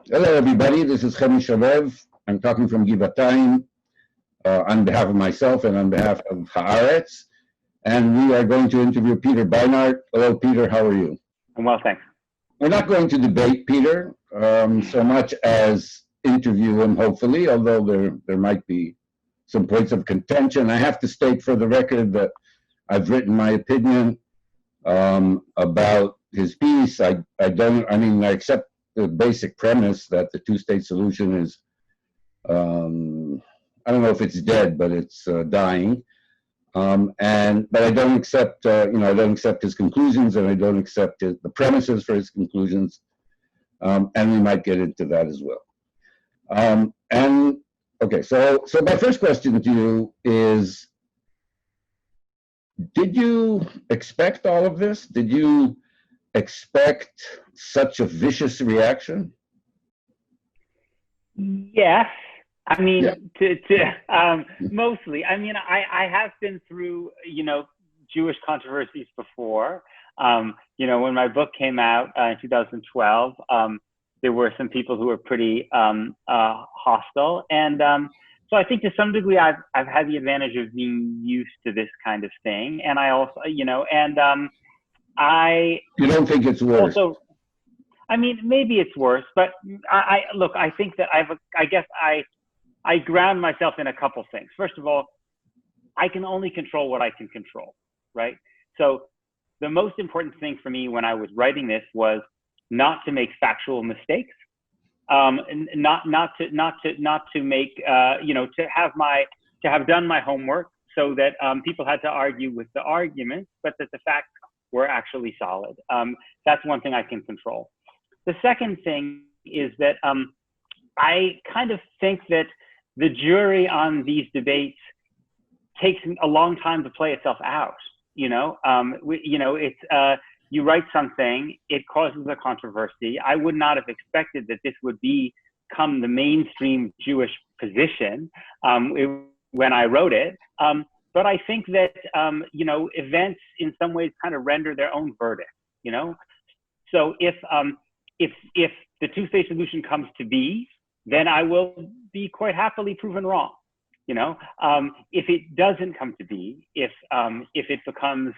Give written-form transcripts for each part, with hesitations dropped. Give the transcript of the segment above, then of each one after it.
Hello, everybody. This is Chemi Shalev. I'm talking from Givatayim on behalf of myself and on behalf of Haaretz. And we are going to interview Peter Beinart. Hello, Peter. How are you? I'm well, thanks. We're not going to debate Peter so much as interview him, hopefully, although there might be some points of contention. I have to state for the record that I've written my opinion about his piece. I accept the basic premise that the two-state solution is, I don't know if it's dead, but it's dying. But I don't accept, I don't accept his conclusions, and I don't accept the premises for his conclusions. And we might get into that as well. Okay, so my first question to you is, did you expect all of this? Did you expect such a vicious reaction? Yes. I mean, yeah. Mostly. I mean, I have been through, Jewish controversies before. When my book came out in 2012, there were some people who were pretty hostile. And so I think to some degree, I've had the advantage of being used to this kind of thing. And I also, You don't think it's worse? Also, I mean, maybe it's worse, but I think that I ground myself in a couple things. First of all, I can only control what I can control, right? So the most important thing for me when I was writing this was not to make factual mistakes, not to make, to have done my homework so that people had to argue with the arguments, but that the facts were actually solid. That's one thing I can control. The second thing is that I kind of think that the jury on these debates takes a long time to play itself out. You write something, it causes a controversy. I would not have expected that this would become the mainstream Jewish position when I wrote it. But I think that, events in some ways kind of render their own verdict, So if the two-state solution comes to be, then I will be quite happily proven wrong. If it doesn't come to be, if it becomes,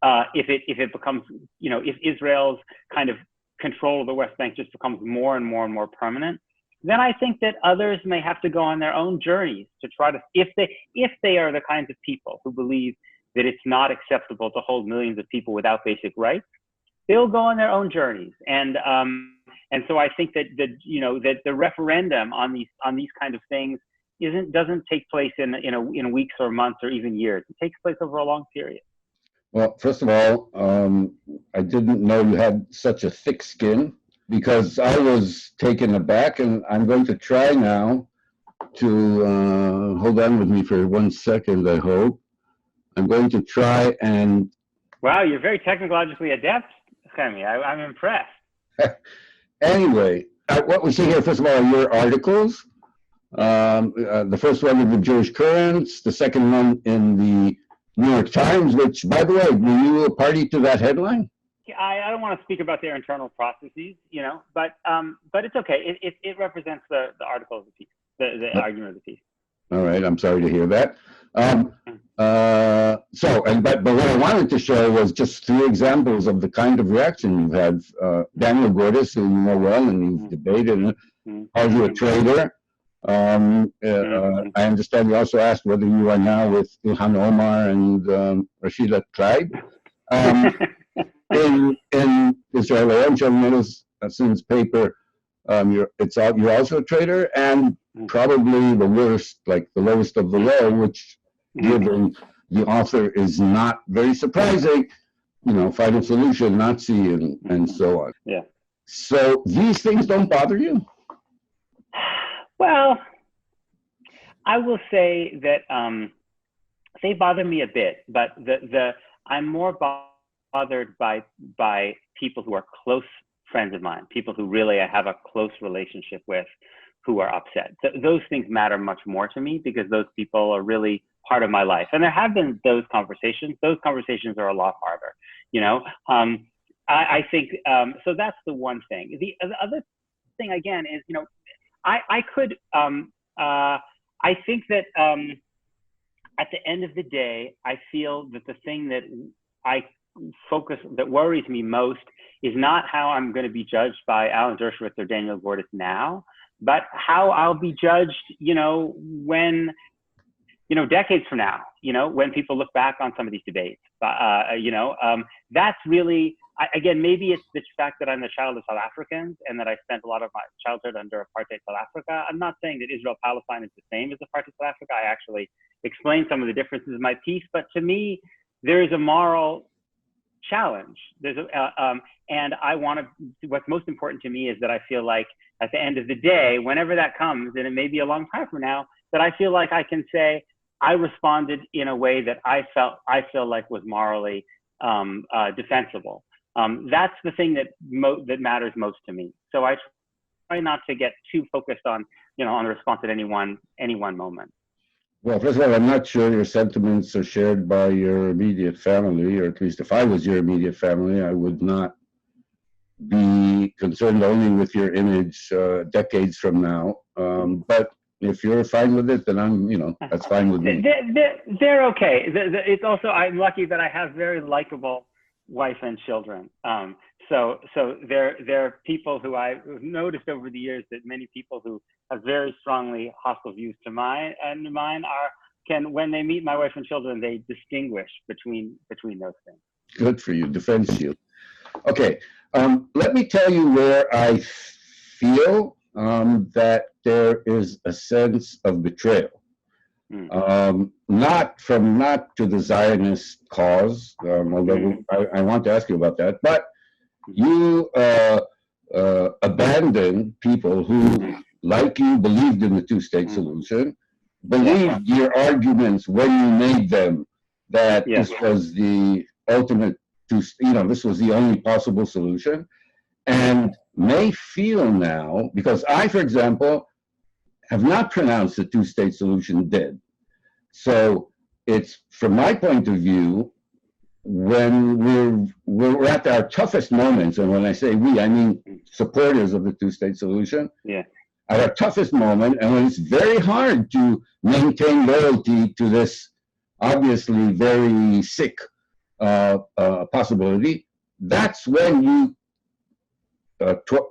if Israel's kind of control of the West Bank just becomes more and more and more permanent, then I think that others may have to go on their own journeys to try to, if they are the kinds of people who believe that it's not acceptable to hold millions of people without basic rights, they'll go on their own journeys. And so I think that that the referendum on these kind of things doesn't take place in weeks or months or even years. It takes place over a long period. Well, first of all, I didn't know you had such a thick skin, because I was taken aback, and I'm going to try now to hold on with me for 1 second, I hope. I'm going to try and... Wow, you're very technologically adept, Chemi. I'm impressed. Anyway, what we see here, first of all, are your articles. The first one in the Jewish Currents, the second one in the New York Times, which, by the way, were you a party to that headline? I don't want to speak about their internal processes, but it's okay. It represents the article of the piece, the argument of the piece. All right, I'm sorry to hear that. But what I wanted to show was just 3 examples of the kind of reaction you've had. Daniel Gordis, who you know well, and you've debated, calls you a traitor. I understand you also asked whether you are now with Ilhan Omar and Rashida Tlaib. In Israel Hayom paper, you're also a traitor, and probably the worst, like the lowest of the low, which, given the author, is not very surprising. Final solution, Nazi, and so on. Yeah. So these things don't bother you? Well, I will say that they bother me a bit, but I'm more bothered by people who are close friends of mine, people who really I have a close relationship with, who are upset. Those things matter much more to me, because those people are really part of my life. And there have been those conversations. Those conversations are a lot harder, I think, so that's the one thing. The other thing again is, I could, I think that at the end of the day, I feel that the thing that that worries me most is not how I'm going to be judged by Alan Dershowitz or Daniel Gordis now, but how I'll be judged, when, decades from now, when people look back on some of these debates. That's really, again, maybe it's the fact that I'm the child of South Africans and that I spent a lot of my childhood under apartheid South Africa. I'm not saying that Israel-Palestine is the same as apartheid South Africa. I actually explained some of the differences in my piece, but to me, there is a moral challenge. And I want to, what's most important to me is that I feel like at the end of the day, whenever that comes, and it may be a long time from now, that I feel like I can say, I responded in a way that I feel like was morally defensible. That's the thing that matters most to me. So I try not to get too focused on, on the response at any one moment. Well, first of all, I'm not sure your sentiments are shared by your immediate family, or at least if I was your immediate family, I would not be concerned only with your image decades from now. But if you're fine with it, then that's fine with me. They're okay. It's also, I'm lucky that I have very likable wife and children. So there are people who I've noticed over the years that many people who have very strongly hostile views to mine when they meet my wife and children, they distinguish between those things. Good for you, defense shield. Okay, let me tell you where I feel that there is a sense of betrayal. Not to the Zionist cause, although I want to ask you about that, but you abandoned people who, like you, believed in the two-state solution, believed your arguments when you made them, that this was the ultimate, this was the only possible solution, and may feel now, because I, for example, have not pronounced the two-state solution dead. So it's, from my point of view, when we're at our toughest moments, and when I say we, I mean supporters of the two-state solution, at our toughest moment, and when it's very hard to maintain loyalty to this obviously very sick possibility, that's when you pulled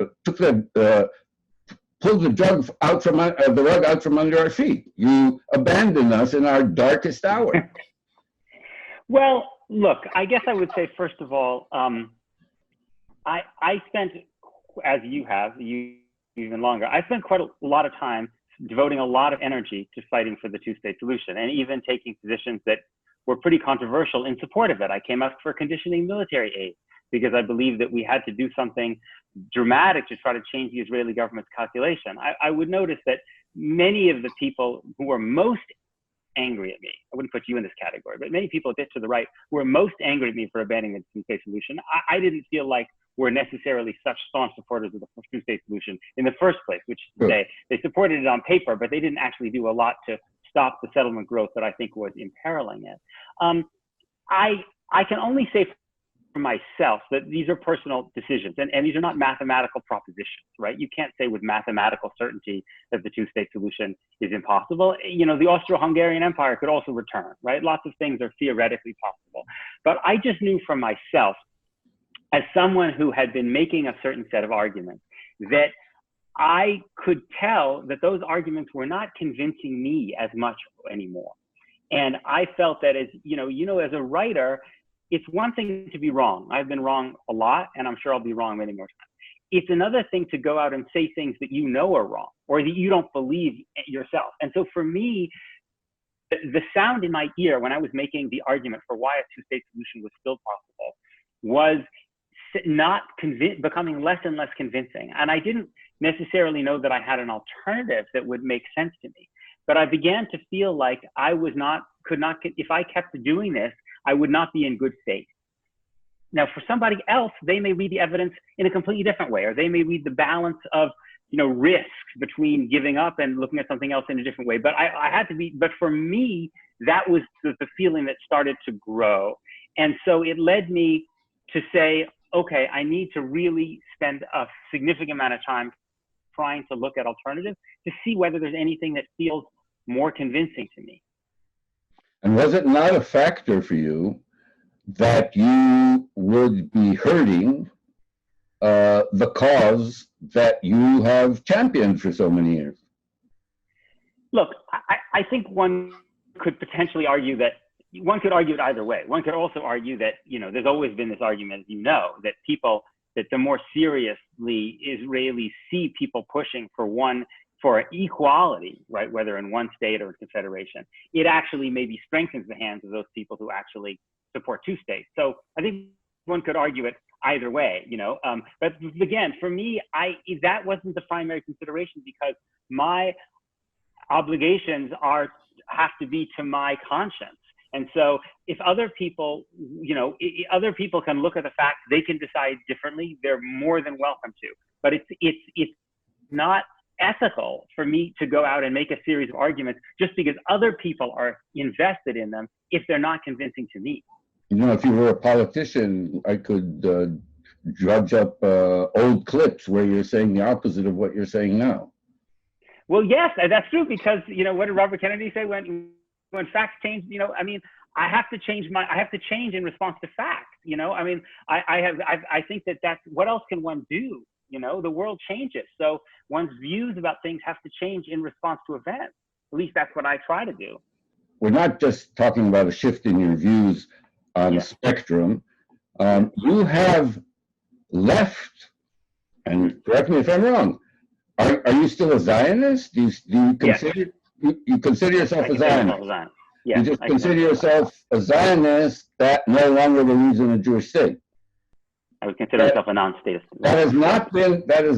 the rug out from under our feet. You abandoned us in our darkest hour. Well, look, I guess I would say, first of all, I spent, as you have, even longer, I spent quite a lot of time devoting a lot of energy to fighting for the two-state solution, and even taking positions that were pretty controversial in support of it. I came up for conditioning military aid because I believed that we had to do something dramatic to try to change the Israeli government's calculation. I would notice that many of the people who were most angry at me, I wouldn't put you in this category, but many people a bit to the right who were most angry at me for abandoning the two-state solution, I didn't feel like were necessarily such staunch supporters of the two-state solution in the first place, which is to say they supported it on paper, but they didn't actually do a lot to stop the settlement growth that I think was imperiling it. I can only say for myself that these are personal decisions, and these are not mathematical propositions, right? You can't say with mathematical certainty that the two-state solution is impossible. The Austro-Hungarian Empire could also return, right? Lots of things are theoretically possible. But I just knew for myself, as someone who had been making a certain set of arguments, that I could tell that those arguments were not convincing me as much anymore. And I felt that as a writer, it's one thing to be wrong. I've been wrong a lot, and I'm sure I'll be wrong many more times. It's another thing to go out and say things that you know are wrong, or that you don't believe yourself. And so for me, the sound in my ear when I was making the argument for why a two-state solution was still possible was not becoming less and less convincing. And I didn't necessarily know that I had an alternative that would make sense to me. But I began to feel like I could not, if I kept doing this, I would not be in good faith. Now, for somebody else, they may read the evidence in a completely different way, or they may read the balance of, risks between giving up and looking at something else in a different way. But but for me, that was the feeling that started to grow. And so it led me to say, okay, I need to really spend a significant amount of time trying to look at alternatives to see whether there's anything that feels more convincing to me. And was it not a factor for you that you would be hurting the cause that you have championed for so many years? Look, I think one could potentially argue that one could argue it either way. One could also argue that, there's always been this argument, that that the more seriously Israelis see people pushing for equality, right, whether in one state or a confederation, it actually maybe strengthens the hands of those people who actually support two states. So I think one could argue it either way, but again, for me, that wasn't the primary consideration, because my obligations have to be to my conscience. And so if other people, other people can look at the facts, they can decide differently, they're more than welcome to. But it's not ethical for me to go out and make a series of arguments just because other people are invested in them if they're not convincing to me. If you were a politician, I could drudge up old clips where you're saying the opposite of what you're saying now. Well, yes, that's true, because what did Robert Kennedy say when facts change? I have to change in response to facts. I think that's what else can one do? The world changes, so one's views about things have to change in response to events. At least that's what I try to do. We're not just talking about a shift in your views on the spectrum. You have left, and correct me if I'm wrong, are you still a Zionist? Do you consider you consider yourself a Zionist? Yes, you just consider yourself a Zionist that no longer believes in a Jewish state. I would consider myself a non-statist. That has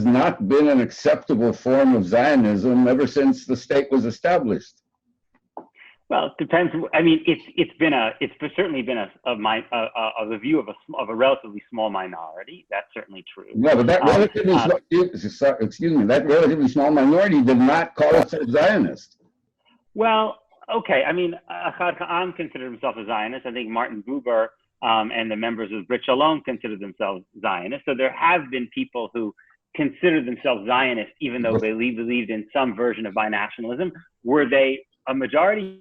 not been an acceptable form of Zionism ever since the state was established. Well, it depends. It's certainly been a view of a relatively small minority. That's certainly true. Yeah, but that relatively small minority did not call itself Zionist. Well, okay. Haaretz.com considered himself a Zionist. I think Martin Buber and the members of Brit Shalom consider themselves Zionists. So there have been people who consider themselves Zionists, even though they believed in some version of binationalism. Were they a majority?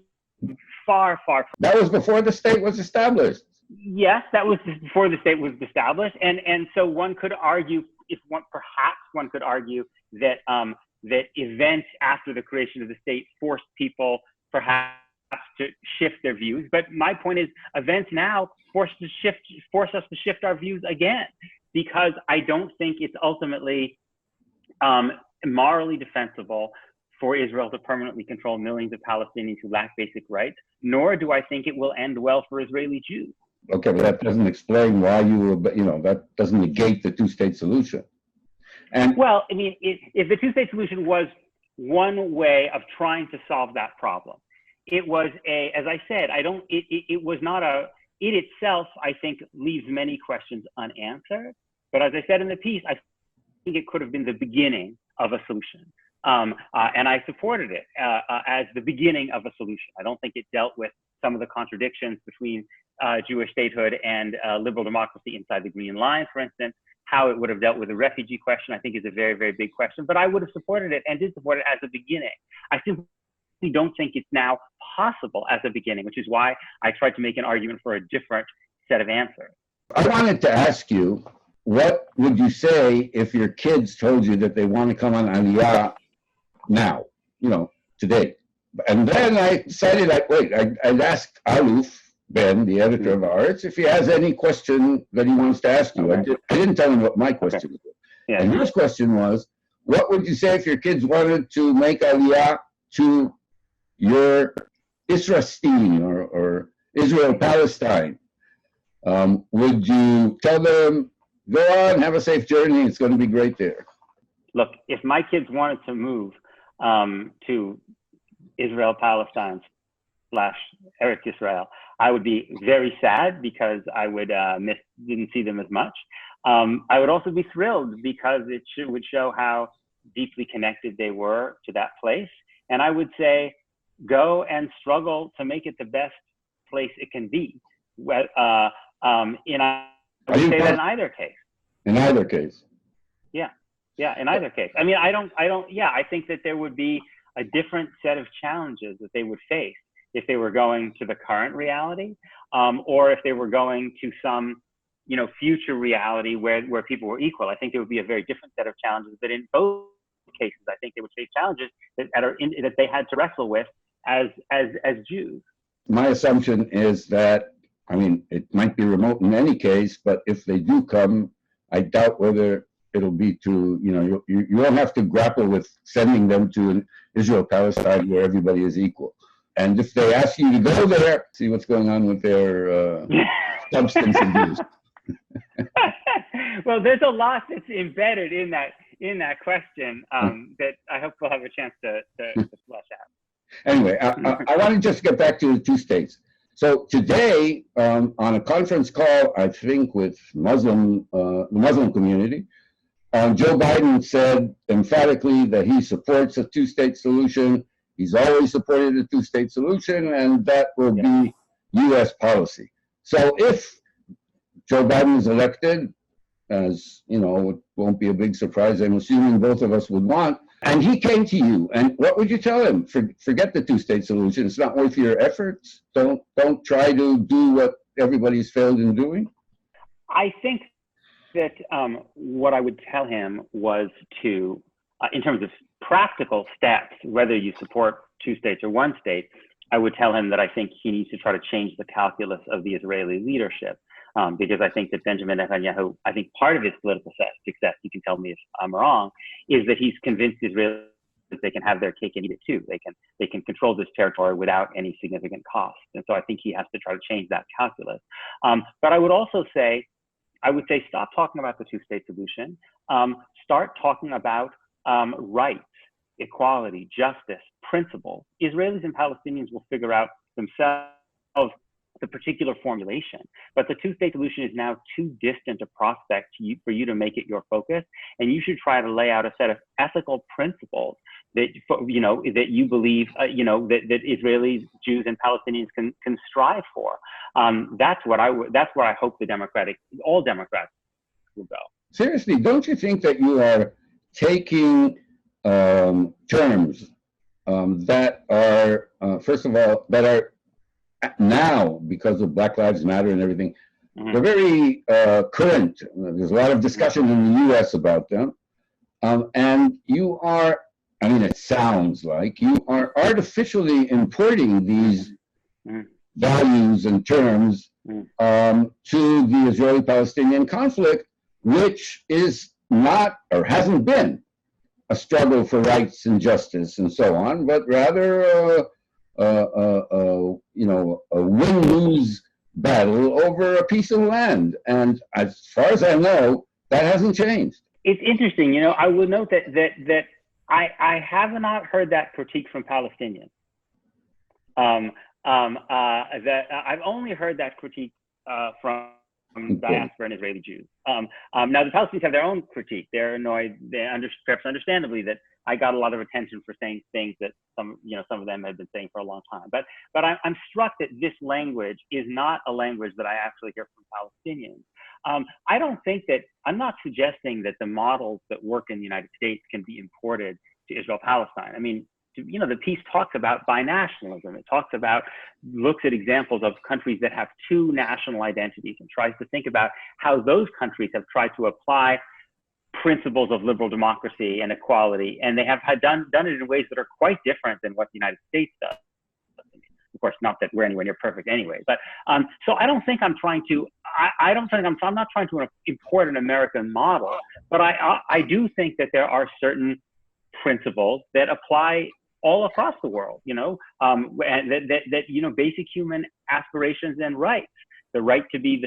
Far, far. That was before the state was established. Yes, that was before the state was established, and so one could argue, perhaps one could argue that that events after the creation of the state forced people perhaps to shift their views. But my point is, events now force us to shift our views again, because I don't think it's ultimately morally defensible for Israel to permanently control millions of Palestinians who lack basic rights, nor do I think it will end well for Israeli Jews. Okay, but that doesn't explain why that doesn't negate the two-state solution. And well, if the two-state solution was one way of trying to solve that problem, it was as I said, it was not it itself, I think, leaves many questions unanswered. But as I said in the piece, I think it could have been the beginning of a solution. And I supported it as the beginning of a solution. I don't think it dealt with some of the contradictions between Jewish statehood and liberal democracy inside the Green Line, for instance. How it would have dealt with the refugee question, I think, is a very, very big question. But I would have supported it and did support it as a beginning. I simply don't think it's now possible as a beginning, which is why I tried to make an argument for a different set of answers. I wanted to ask you, what would you say if your kids told you that they want to come on Aliyah now, today? And then I decided, I'd ask Aluf Ben, the editor of Haaretz, if he has any question that he wants to ask you. Okay. I didn't tell him what my question was. Yeah. And his question was, what would you say if your kids wanted to make Aliyah to your Israelstein or Israel-Palestine? Would you tell them, go on, have a safe journey, it's going to be great there? Look, if my kids wanted to move to Israel-Palestine / Eretz Israel, I would be very sad because I would didn't see them as much. I would also be thrilled because it would show how deeply connected they were to that place. And I would say, go and struggle to make it the best place it can be. I would say that in either case. In either case. Yeah. Yeah, in either case. I mean, I think that there would be a different set of challenges that they would face if they were going to the current reality, or if they were going to some, future reality where people were equal. I think there would be a very different set of challenges. But in both cases, I think they would face challenges that they had to wrestle with as Jews. My assumption is that, I mean, it might be remote in any case, but if they do come, I doubt whether it'll be to, you won't have to grapple with sending them to an Israel-Palestine where everybody is equal. And if they ask you to go there, see what's going on with their substance abuse. Well, there's a lot that's embedded in that question that I hope we'll have a chance to flesh out. Anyway, I want to just get back to the two states. So today, on a conference call, I think with the Muslim community, Joe Biden said emphatically that he supports a two-state solution. He's always supported a two-state solution, and that will be U.S. policy. So if Joe Biden is elected, as it won't be a big surprise, I'm assuming both of us would want, and he came to you, and what would you tell him? Forget the two-state solution. It's not worth your efforts. Don't try to do what everybody's failed in doing. I think that what I would tell him was to, in terms of practical steps, whether you support two states or one state, I would tell him that I think he needs to try to change the calculus of the Israeli leadership. Because I think that Benjamin Netanyahu, I think part of his political success, you can tell me if I'm wrong, is that he's convinced Israelis that they can have their cake and eat it too. They can control this territory without any significant cost. And so I think he has to try to change that calculus. But I would also say, stop talking about the two-state solution. Start talking about rights, equality, justice, principle. Israelis and Palestinians will figure out themselves the particular formulation, but the two-state solution is now too distant a prospect for you to make it your focus, and you should try to lay out a set of ethical principles that that you believe that Israelis, Jews, and Palestinians can strive for. That's where I hope all Democrats will go. Seriously, don't you think that you are taking terms that are first of all that are now, because of Black Lives Matter and everything, they're very current. There's a lot of discussion in the U.S. about them. And you are, it sounds like you are artificially importing these values and terms to the Israeli-Palestinian conflict, which is not or hasn't been a struggle for rights and justice and so on, but rather a win-lose battle over a piece of land. And as far as I know, that hasn't changed. It's interesting. I would note that I have not heard that critique from Palestinians. That I've only heard that critique from diaspora and Israeli Jews. Now the Palestinians have their own critique. They're annoyed. Perhaps understandably, that I got a lot of attention for saying things that some of them had been saying for a long time. But I'm struck that this language is not a language that I actually hear from Palestinians. I don't think that, I'm not suggesting that the models that work in the United States can be imported to Israel-Palestine. The piece talks about binationalism. It looks at examples of countries that have two national identities and tries to think about how those countries have tried to apply principles of liberal democracy and equality, and they have done it in ways that are quite different than what the United States does. Of course, not that we're anywhere near perfect anyway, but so I don't think I'm trying to. I'm not trying to import an American model, but I do think that there are certain principles that apply all across the world. And that basic human aspirations and rights, the right to be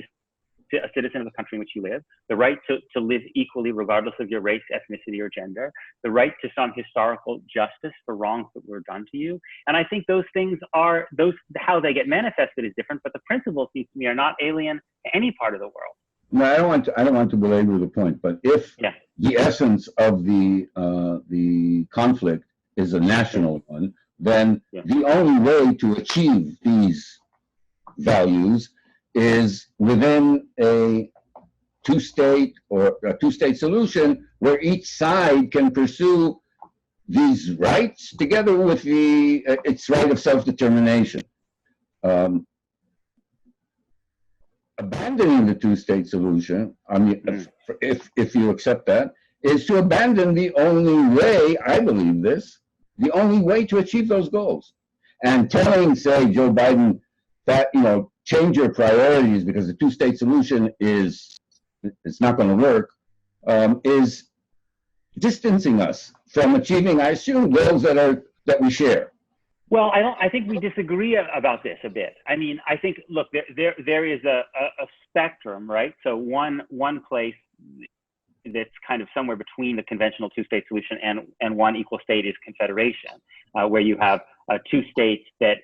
a citizen of the country in which you live, the right to live equally regardless of your race, ethnicity, or gender, the right to some historical justice for wrongs that were done to you. And I think those things how they get manifested is different, but the principles, seems to me, are not alien to any part of the world. No, I don't want to belabor the point, but if the essence of the conflict is a national one, then the only way to achieve these values is within a two-state or a two-state solution where each side can pursue these rights together with its right of self-determination. Abandoning the two-state solution, I mean, if you accept that, is to abandon the only way, I believe this, the only way to achieve those goals. And telling, say, Joe Biden that, change your priorities because the two-state solution it's not going to work, is distancing us from achieving, I assume, goals that we share. Well, I think we disagree about this a bit. I mean, I think, look, there is a spectrum, right? So one place that's kind of somewhere between the conventional two-state solution and one equal state is confederation, where you have two states that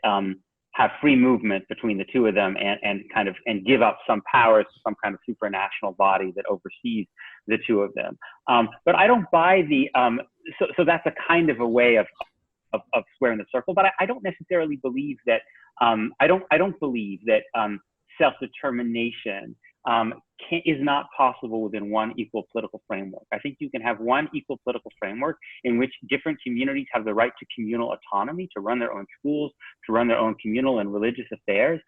have free movement between the two of them and give up some powers to some kind of supranational body that oversees the two of them. But I don't buy so that's a kind of a way of squaring the circle, but I don't necessarily believe that, I don't believe that self-determination is not possible within one equal political framework. I think you can have one equal political framework in which different communities have the right to communal autonomy, to run their own schools, to run their own communal and religious affairs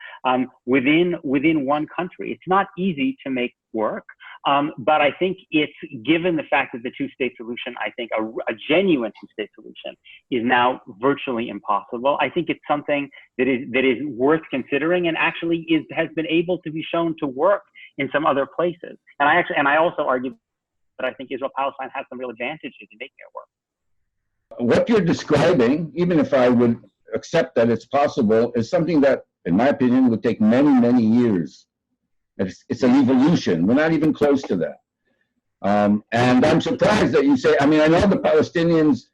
within one country. It's not easy to make work, but I think it's, given the fact that the two-state solution, I think a genuine two-state solution is now virtually impossible. I think it's something that is worth considering and actually has been able to be shown to work in some other places. And I also argue that I think Israel-Palestine has some real advantages in making it work. What you're describing, even if I would accept that it's possible, is something that, in my opinion, would take many, many years. It's an evolution. We're not even close to that. And I'm surprised that you say, I mean, I know the Palestinians,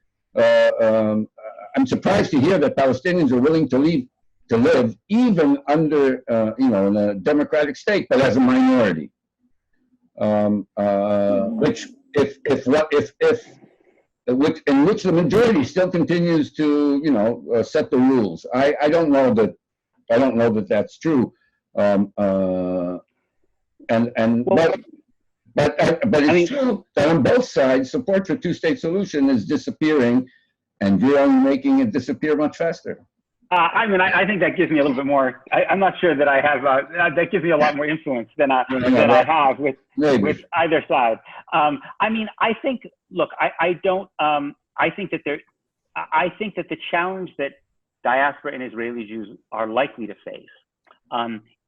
I'm surprised to hear that Palestinians are willing to live even under, in a democratic state, but as a minority. Which in which the majority still continues to, set the rules. I don't know that that's true. But it's true that on both sides, support for two-state solution is disappearing, and you're only making it disappear much faster. I think that gives me a little bit more. I'm not sure that I have. That gives me a lot more influence than I have with either side. I think. Look, I don't. I think that I think that the challenge that diaspora and Israeli Jews are likely to face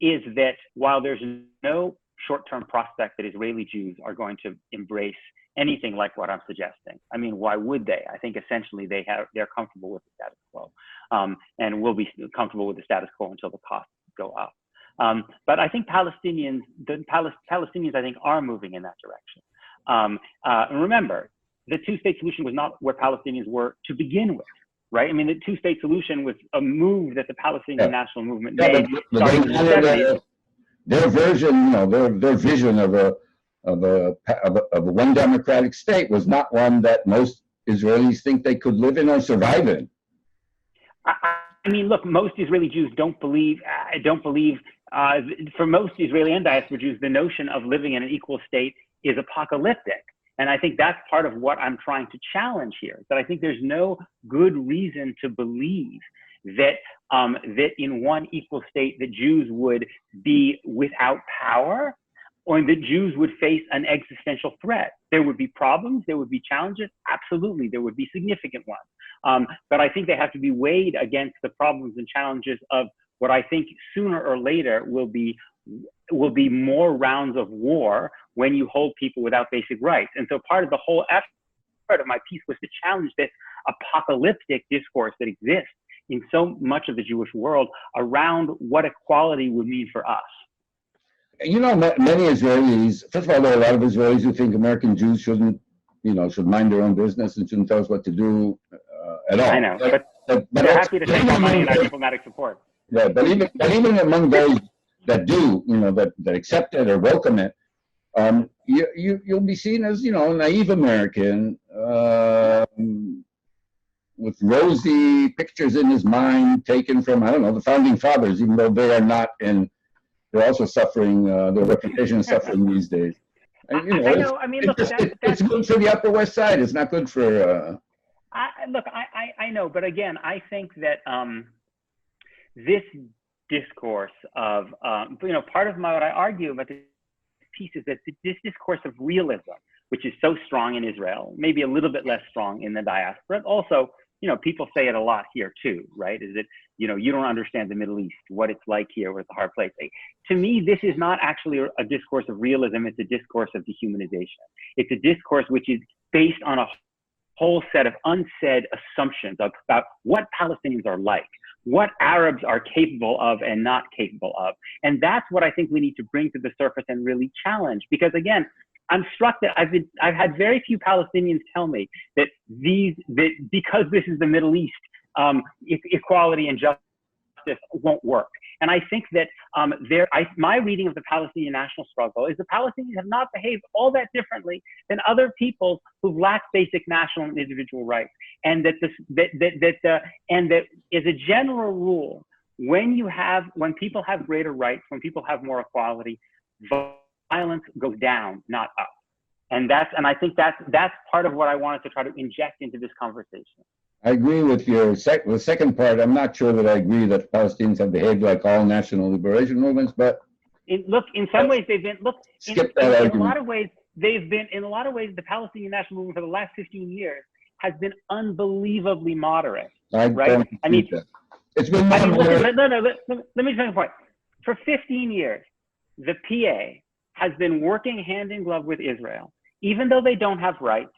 is that while there's no short-term prospect that Israeli Jews are going to embrace anything like what I'm suggesting. I mean, why would they? I think essentially they're comfortable with the status quo, and will be comfortable with the status quo until the costs go up. But I think Palestinians, I think, are moving in that direction. And remember, the two-state solution was not where Palestinians were to begin with, right? I mean, the two-state solution was a move that the Palestinian national movement made starting in the 70s. Their version, their vision of a one democratic state was not one that most Israelis think they could live in or survive in. I mean, look, most Israeli Jews don't believe, for most Israeli and diaspora Jews, the notion of living in an equal state is apocalyptic. And I think that's part of what I'm trying to challenge here, that I think there's no good reason to believe that that in one equal state, the Jews would be without power, or that Jews would face an existential threat. There would be problems, there would be challenges, absolutely, there would be significant ones. But I think they have to be weighed against the problems and challenges of what I think sooner or later will be more rounds of war when you hold people without basic rights. And so part of the whole effort of my piece was to challenge this apocalyptic discourse that exists in so much of the Jewish world around what equality would mean for us. Many Israelis, first of all, there are a lot of Israelis who think American Jews should mind their own business and shouldn't tell us what to do at all. I know, but they're happy to take our money and our diplomatic support. Yeah, but even among those that do, that accept it or welcome it, you'll be seen as, a naive American with rosy pictures in his mind taken from, the founding fathers, even though they are not they're also suffering, their reputation is suffering these days. And, I know. I mean, look, it's good for the Upper West Side. It's not good for. I know, but again, I think that this discourse of part of what I argue about this piece is that this discourse of realism, which is so strong in Israel, maybe a little bit less strong in the diaspora. Also, people say it a lot here too, right? Is that, you don't understand the Middle East, what it's like here, where it's a hard place. To me, this is not actually a discourse of realism. It's a discourse of dehumanization. It's a discourse which is based on a whole set of unsaid assumptions about what Palestinians are like, what Arabs are capable of and not capable of. And that's what I think we need to bring to the surface and really challenge. Because again, I'm struck that I've had very few Palestinians tell me that because this is the Middle East, equality and justice won't work. And I think that my reading of the Palestinian national struggle is the Palestinians have not behaved all that differently than other peoples who lack basic national and individual rights. And that as a general rule, when people have greater rights, when people have more equality, violence goes down, not up. And I think that's part of what I wanted to try to inject into this conversation. I agree with the second part. I'm not sure that I agree that Palestinians have behaved like all national liberation movements, but in some ways they've been. In a lot of ways, the Palestinian national movement for the last 15 years has been unbelievably moderate. Right? I mean, it's been moderate. Let me make a point. For 15 years, the PA has been working hand in glove with Israel, even though they don't have rights,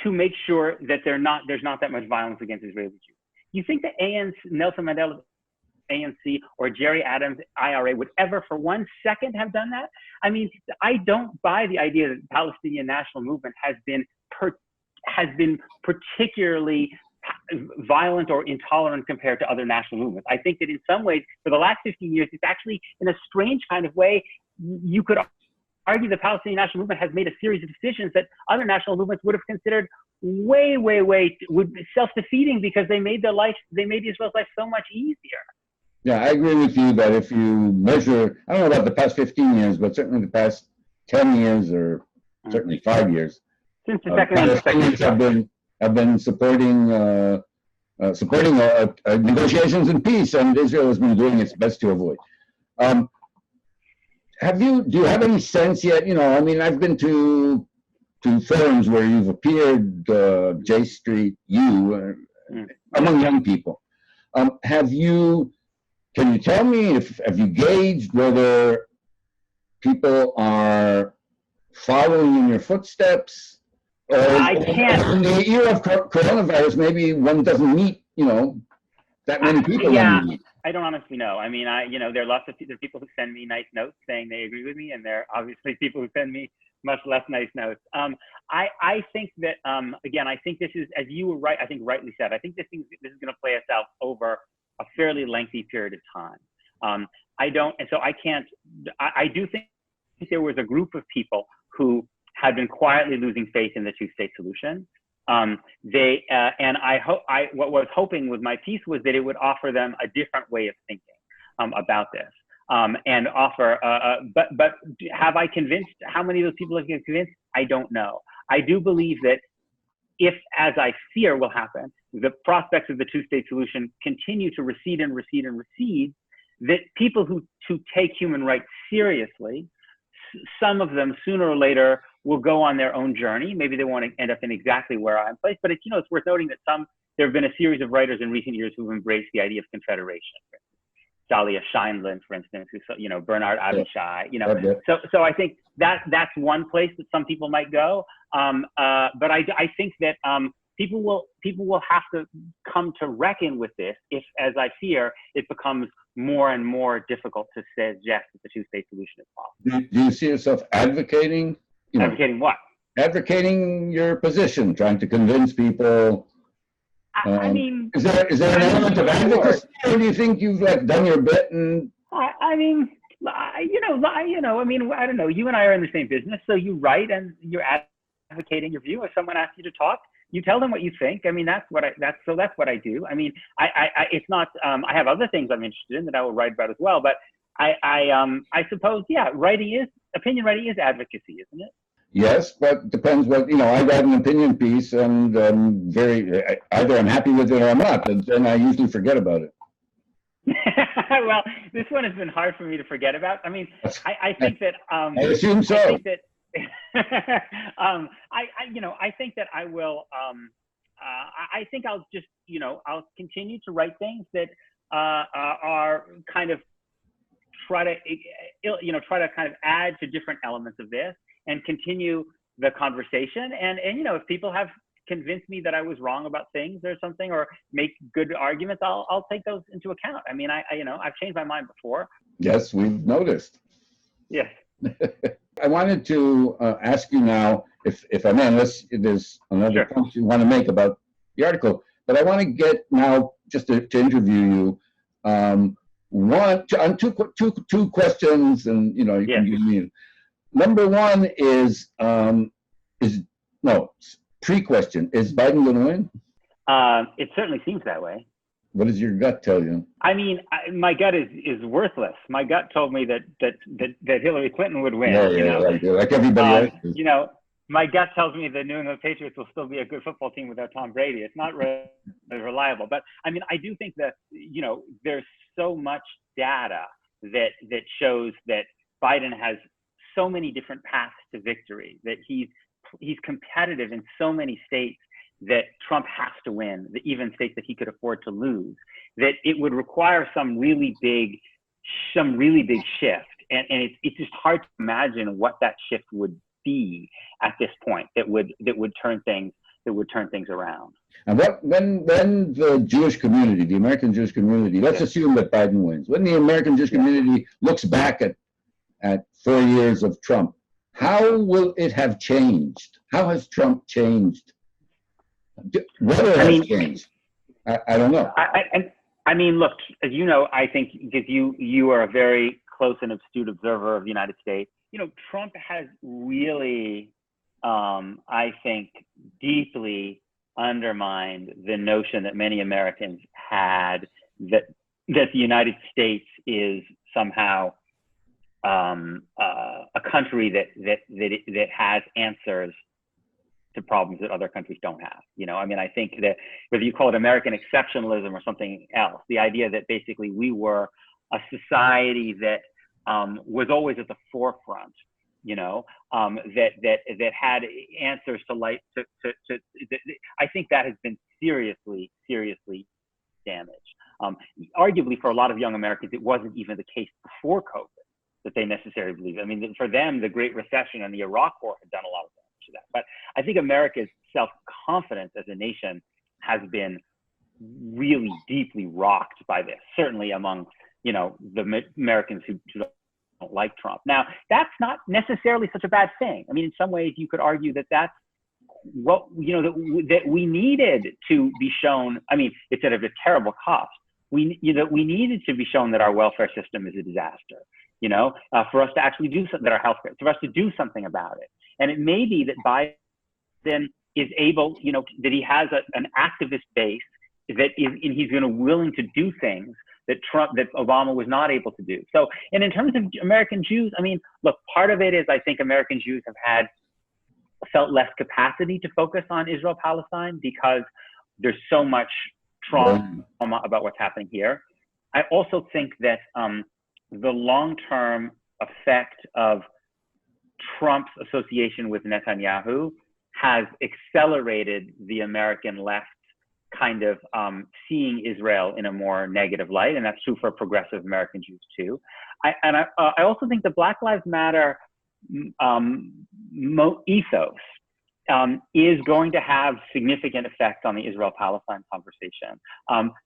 to make sure that there's not that much violence against Israeli Jews. You think that Nelson Mandela's ANC or Jerry Adams' IRA would ever for 1 second have done that? I mean, I don't buy the idea that the Palestinian national movement has been particularly violent or intolerant compared to other national movements. I think that in some ways, for the last 15 years, it's actually, in a strange kind of way, you could argue the Palestinian national movement has made a series of decisions that other national movements would have considered way self-defeating, because they made Israel's life so much easier. Yeah, I agree with you that if you measure, I don't know about the past 15 years, but certainly the past 10 years or certainly 5 years, since the Palestinians have been supporting negotiations and peace, and Israel has been doing its best to avoid. Do you have any sense yet? I mean, I've been to forums where you've appeared, J Street, among young people. Can you tell me have you gauged whether people are following in your footsteps? Or I can't. In the era of coronavirus, maybe one doesn't meet, that many people. I don't honestly know. I mean, there are lots of people who send me nice notes saying they agree with me, and there are obviously people who send me much less nice notes. I think that, again, I think this is, as you were right, I think rightly said, I think this is going to play us out over a fairly lengthy period of time. I do think there was a group of people who had been quietly losing faith in the two-state solution. What I was hoping with my piece was that it would offer them a different way of thinking about this, and offer. But have I convinced? How many of those people have been convinced? I don't know. I do believe that if, as I fear will happen, the prospects of the two-state solution continue to recede and recede and recede, that people who take human rights seriously, some of them sooner or later will go on their own journey. Maybe they won't end up in exactly where I'm placed, but it's worth noting that there have been a series of writers in recent years who've embraced the idea of confederation. Dalia Scheinlin, for instance, Bernard Abishai, So I think that's one place that some people might go. But I think that people will have to come to reckon with this if, as I fear, it becomes more and more difficult to suggest that the two-state solution is possible. Do you see yourself advocating? Advocating what? Advocating your position, trying to convince people. I mean, is there an element of advocacy, or do you think you've done your bit? And I mean, I don't know. You and I are in the same business, so you write and you're advocating your view. If someone asks you to talk, you tell them what you think. I mean, that's what I do. I mean, it's not. I have other things I'm interested in that I will write about as well. But I suppose, yeah, opinion writing is advocacy, isn't it? Yes, but depends what, I write an opinion piece and either I'm happy with it or I'm not, and then I usually forget about it. Well, this one has been hard for me to forget about. I mean, I think that I assume so. I think that I think that I will. I think I'll just, I'll continue to write things that are kind of try to, kind of add to different elements of this and continue the conversation. And if people have convinced me that I was wrong about things or something, or make good arguments, I'll take those into account. I mean, I've changed my mind before. Yes, we've noticed. Yes. I wanted to ask you now, if I may, unless there's another point you want to make about the article, but I want to get now just to interview you on two questions, and you can give me. Number one is pre-question: is Biden going to win? It certainly seems that way. What does your gut tell you? I mean, my gut is worthless. My gut told me that Hillary Clinton would win. Like everybody else. My gut tells me the New England Patriots will still be a good football team without Tom Brady. It's not really reliable. But I mean, I do think that there's so much data that shows that Biden has so many different paths to victory, that he's competitive in so many states that Trump has to win, even states that he could afford to lose, that it would require some really big shift. And it's just hard to imagine what that shift would be at this point that would turn things around. And when the Jewish community, the American Jewish community, let's assume that Biden wins, when the American Jewish community looks back at 4 years of Trump, how will it have changed? How has Trump changed? Whether it has changed, I don't know. I mean, look, as you know, I think because you are a very close and astute observer of the United States, Trump has really, I think, deeply undermined the notion that many Americans had that the United States is somehow a country that has answers to problems that other countries don't have. I mean, I think that whether you call it American exceptionalism or something else, the idea that basically we were a society that was always at the forefront, that had answers to life. I think that has been seriously damaged. Arguably, for a lot of young Americans, it wasn't even the case before COVID that they necessarily believe. I mean, for them, the Great Recession and the Iraq War had done a lot of damage to that. But I think America's self-confidence as a nation has been really deeply rocked by this, certainly among, the Americans who don't like Trump. Now, that's not necessarily such a bad thing. I mean, in some ways, you could argue that that's what, that we needed to be shown. I mean, it's at a terrible cost. We needed to be shown that our welfare system is a disaster, for us to actually do something, that our healthcare, for us to do something about it. And it may be that Biden is able, that he has an activist base that is, and he's willing to do things that Obama was not able to do. So, and in terms of American Jews, I mean, look, part of it is I think American Jews have felt less capacity to focus on Israel-Palestine because there's so much trauma about what's happening here. I also think that the long-term effect of Trump's association with Netanyahu has accelerated the American left kind of seeing Israel in a more negative light, and that's true for progressive American Jews too. I also think the Black Lives Matter ethos is going to have significant effects on the Israel-Palestine conversation,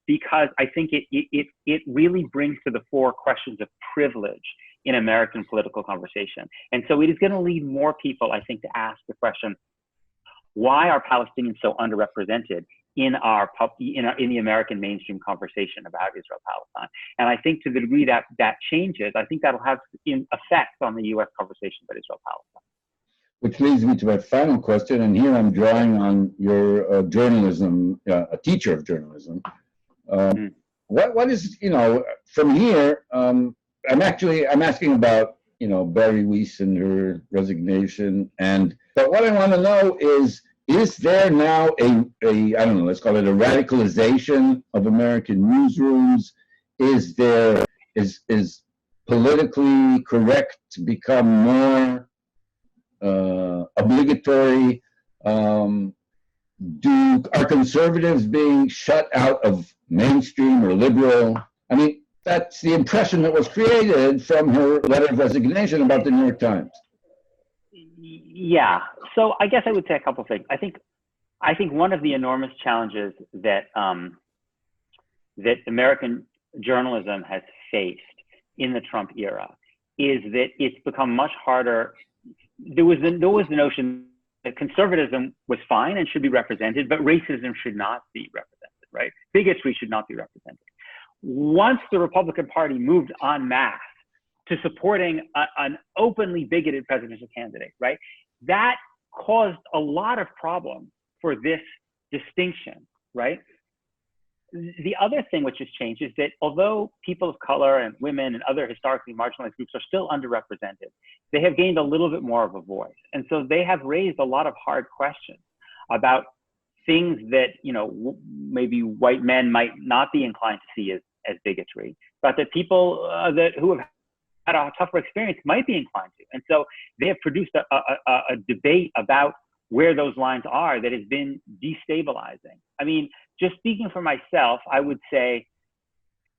because I think it really brings to the fore questions of privilege in American political conversation. And so it is going to lead more people, I think, to ask the question, why are Palestinians so underrepresented in the American mainstream conversation about Israel-Palestine? And I think to the degree that changes, I think that'll have effects on the U.S. conversation about Israel-Palestine. Which leads me to my final question, and here I'm drawing on your journalism, a teacher of journalism. What is, from here, I'm asking about, Barry Weiss and her resignation. But what I want to know is there now a I don't know, let's call it a radicalization of American newsrooms? Is politically correct become more obligatory? Are conservatives being shut out of mainstream or liberal? I mean, that's the impression that was created from her letter of resignation about the New York Times. Yeah. So I guess I would say a couple of things. I think one of the enormous challenges that that American journalism has faced in the Trump era is that it's become much harder. There was the notion that conservatism was fine and should be represented, but racism should not be represented, right? Bigotry should not be represented. Once the Republican Party moved en masse to supporting an openly bigoted presidential candidate, right? That caused a lot of problems for this distinction, right? The other thing which has changed is that although people of color and women and other historically marginalized groups are still underrepresented, they have gained a little bit more of a voice. And so they have raised a lot of hard questions about things that, maybe white men might not be inclined to see as bigotry, but that people who have had a tougher experience might be inclined to. And so they have produced a debate about where those lines are that has been destabilizing. I mean, just speaking for myself, I would say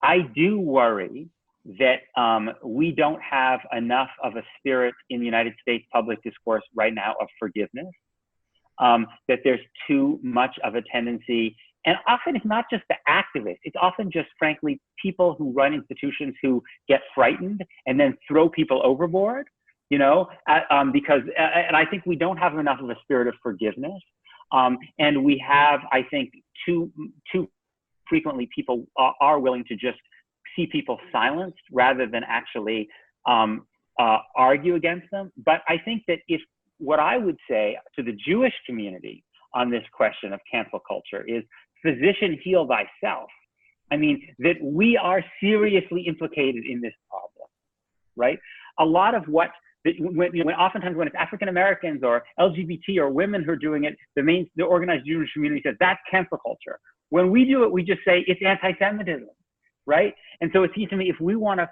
I do worry that we don't have enough of a spirit in the United States public discourse right now of forgiveness, that there's too much of a tendency. And often it's not just the activists, it's often just, frankly, people who run institutions who get frightened and then throw people overboard, because I think we don't have enough of a spirit of forgiveness. And we have, I think, too frequently people are willing to just see people silenced rather than actually argue against them. But I think that what I would say to the Jewish community on this question of cancel culture is, physician, heal thyself. I mean, that we are seriously implicated in this problem, right? A lot of oftentimes when it's African Americans or LGBT or women who are doing it, the organized Jewish community says that's cancel culture. When we do it, we just say it's anti-Semitism, right? And so it seems to me if we want to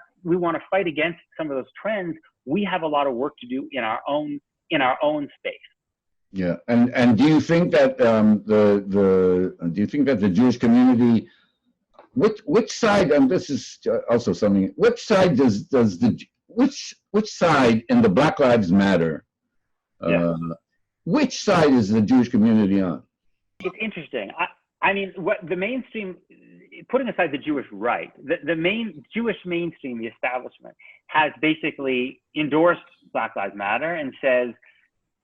fight against some of those trends, we have a lot of work to do in our own space. Yeah, and do you think that the Jewish community, which side, and this is also something, which side which side in the Black Lives Matter, which side is the Jewish community on? It's interesting. I mean, what the mainstream, putting aside the Jewish right, the main Jewish mainstream, the establishment, has basically endorsed Black Lives Matter and says,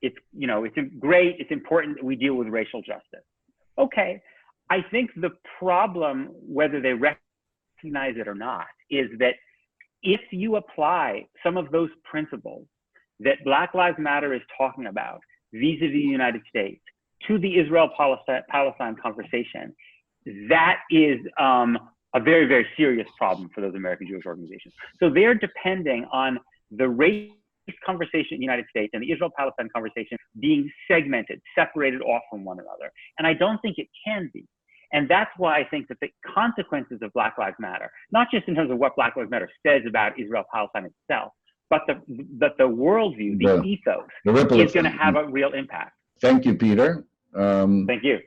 it's great, it's important that we deal with racial justice. Okay, I think the problem, whether they recognize it or not, is that if you apply some of those principles that Black Lives Matter is talking about vis-a-vis the United States to the Israel-Palestine conversation, that is a very, very serious problem for those American Jewish organizations. So they're depending on the race conversation in the United States and the Israel-Palestine conversation being segmented, separated off from one another. And I don't think it can be. And that's why I think that the consequences of Black Lives Matter, not just in terms of what Black Lives Matter says about Israel-Palestine itself, but the worldview, the ethos, is going to have a real impact. Thank you, Peter. Thank you.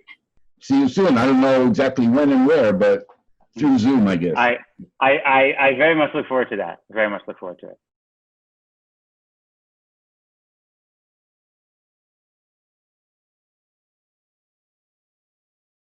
See you soon. I don't know exactly when and where, but through Zoom, I guess. I very much look forward to that. Very much look forward to it.